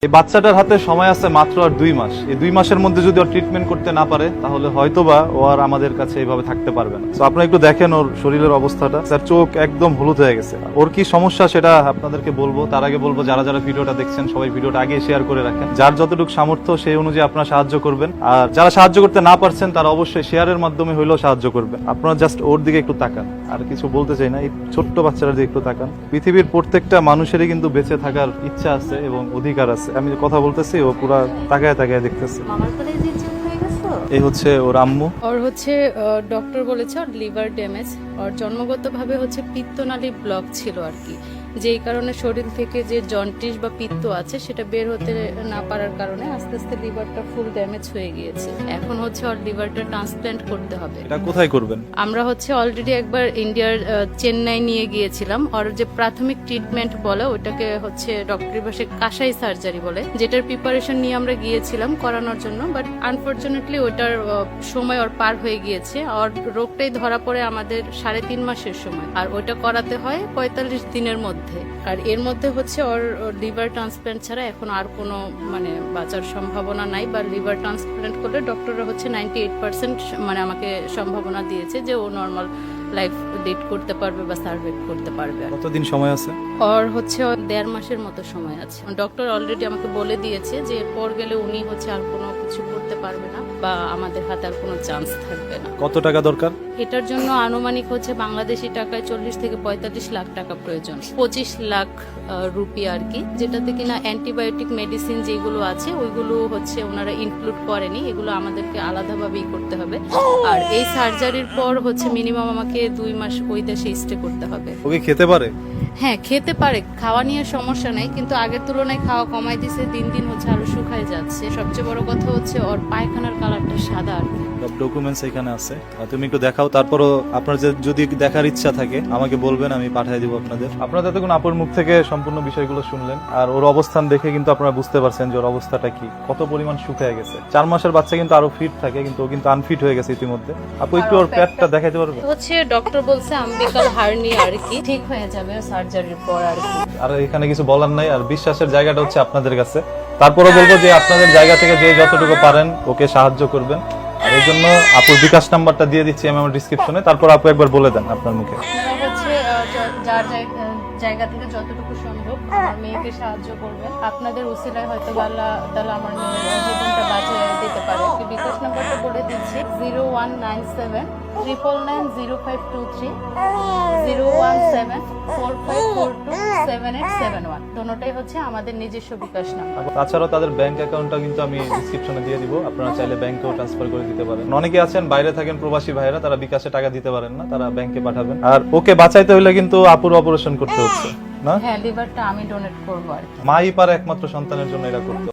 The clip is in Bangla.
এই বাচ্চাটার হাতে সময় আছে মাত্র আর 2 মাস। এই 2 মাসের মধ্যে যদি ওর ট্রিটমেন্ট করতে না পারে তাহলে হয়তোবা ও আর আমাদের কাছে এইভাবে থাকতে পারবে না। তো আপনারা একটু দেখেন ওর শরীরের অবস্থাটা, স্যার চোখ একদম হলুদ হয়ে গেছে। ওর কি সমস্যা সেটা আপনাদেরকে বলবো, তার আগে বলবো যারা যারা ভিডিওটা দেখছেন সবাই ভিডিওটা আগে শেয়ার করে রাখেন। যার যতটুকু সামর্থ্য সেই অনুযায়ী আপনারা সাহায্য করবেন, আর যারা সাহায্য করতে না পারছেন তারা অবশ্যই শেয়ারের মাধ্যমে হইলেও সাহায্য করবেন। আপনারা জাস্ট ওর দিকে একটু তাকান, আর কিছু বলতে চাই না, এই ছোট্ট বাচ্চাটার দিকে একটু তাকান। পৃথিবীর প্রত্যেকটা মানুষেরই কিন্তু বেঁচে থাকার ইচ্ছা আছে এবং অধিকার আছে। আমি কথা বলতেছি ও পুরা তাকায় তাকায় দেখতেছে। এই হচ্ছে ওর আম্মু। ওর হচ্ছে ডক্টর বলেছে ওর লিভার ড্যামেজ, ওর জন্মগতভাবে হচ্ছে পিত্তনালী ব্লক ছিল আর কি, যেই কারণে শরীর থেকে যে জন্ডিস বা পিত্ত আছে সেটা বের হতে না পারার কারণে আস্তে আস্তে লিভারটা ফুল ড্যামেজ হয়ে গিয়েছে। এখন হচ্ছে ওর লিভারটা ট্রান্সপ্ল্যান্ট করতে হবে। এটা কোথায় করবেন? আমরা হচ্ছে অলরেডি একবার ইন্ডিয়ার চেন্নাই নিয়ে গিয়েছিলাম। ওর যে প্রাথমিক ট্রিটমেন্ট বলে ওটাকে হচ্ছে ডক্টরি ভাষায় কাসাই সার্জারি বলে, যেটার প্রিপারেশন নিয়ে আমরা গিয়েছিলাম করানোর জন্য, বাট আনফরচুনেটলি ওটার সময় ওর পার হয়ে গিয়েছে। ওর রোগটাই ধরা পড়ে আমাদের 3.5 মাসের সময়, আর ওটা করাতে হয় 45 দিনের মধ্যে। আর এর মধ্যে হচ্ছে ওর লিভার ট্রান্সপ্ল্যান্ট ছাড়া এখন আর কোনো মানে বাঁচার সম্ভাবনা নাই, বা লিভার ট্রান্সপ্ল্যান্ট করলে ডক্টররা হচ্ছে 98% মানে আমাকে সম্ভাবনা দিয়েছে যে ও নর্মাল লাইফ লিড করতে পারবে বা সার্ভাইভ করতে পারবে। কতদিন সময় আছে? ওর হচ্ছে 1.5 মাসের মতো সময় আছে। ডক্টর অলরেডি আমাকে বলে দিয়েছে যে এরপর গেলে উনি হচ্ছে আর কোনো কিছু করতে পারবে না বা আমাদের হাতে আর কোনো চান্স থাকবে না। কত টাকা দরকার? এটার জন্য আনুমানিক হচ্ছে বাংলাদেশি টাকায় 40 থেকে 45 লাখ টাকা প্রয়োজন, 25 লাখ রুপি আর কি, যেটাতে কিনা অ্যান্টিবায়োটিক মেডিসিন যেগুলো আছে ওইগুলো হচ্ছে ওনারা ইনক্লুড করেনি, এগুলো আমাদেরকে আলাদাভাবেই করতে হবে। আর এই সার্জারির পর হচ্ছে মিনিমাম আমাকে 2 মাস ওই দেশে স্টে করতে হবে। ওকে খেতে পারে? হ্যাঁ খেতে পারে, খাওয়া নিয়ে সমস্যা নেই, কিন্তু আগের তুলনায় খাওয়া কমাই দিছে, দিন দিন হচ্ছে আরো শুকায় যাচ্ছে। সবচেয়ে বড় কথা হচ্ছে ওর পায়খানার কালারটা সাদা আর কি। সব ডকুমেন্টস এখানে আছে, তুমি একটু দেখাও। তারপরও আপনার যদি দেখার ইচ্ছা থাকে আমাকে বলবেন, আমি পাঠিয়ে দিব আপনাদের। আপনারা এতক্ষণ আপুর মুখ থেকে সম্পূর্ণ বিষয়গুলো শুনলেন, আর ওর অবস্থান দেখে কিন্তু আপনারা বুঝতে পারছেন যে ওর অবস্থাটা কি, কত পরিমাণ শুকিয়ে গেছে। 4 মাসের বাচ্চা কিন্তু আরো ফিট থাকে, কিন্তু ও কিন্তু আনফিট হয়ে গেছে ইতিমধ্যে। আপু একটু ওর পেটটা দেখাইতে পারবে? হচ্ছে ডক্টর বলছে আম্বিকাল হার্নিয়া আর কি, ঠিক হয়ে যাবে সার্জারির পর আর কি। আর এখানে কিছু বলার নাই, আর বিশ্বাসের জায়গাটা হচ্ছে আপনাদের কাছে। তারপরে বলবো যে আপনাদের জায়গা থেকে যে যতটুকু পারেন ওকে সাহায্য করবেন, আর এই জন্য আপুর বিকাশ নাম্বারটা দিয়ে দিচ্ছি আমি আমার ডিসক্রিপশনে। তারপর আপু একবার বলে দেন আপনার মুখে। আপনারা হচ্ছে যার জায়গা থেকে যতটুকু সম্ভব আমার মেয়েকে সাহায্য করবেন। আপনাদের উসিলায় হয়তো আল্লাহ তাআলা আমার মেয়ের জীবনটা বাঁচিয়ে দিতে পারে। বিকাশ নাম্বারটা বলে দিচ্ছি 0197 999 0523 017 4542 7871। দুটোটাই হচ্ছে আমাদের নিজস্ব বিকাশ নাম্বার। তাছাড়াও তাদের ব্যাংক অ্যাকাউন্টটা কিন্তু আমি ডিসক্রিপশনে দিয়ে দিব, আপনারা চাইলে ব্যাংকেও ট্রান্সফার করে দিতে পারেন। অনেকে আছেন বাইরে থাকেন প্রবাসী ভাইরা, তারা বিকাশে টাকা দিতে পারেন না, তারা ব্যাংকে পাঠাবেন। আর ওকে বাঁচাইতে হলে কিন্তু আপুর অপারেশন করতে হচ্ছে না? হ্যাঁ লিভারটা আমি ডোনেট করবো আর কি। মাই পারে একমাত্র সন্তানের জন্য এটা করতে।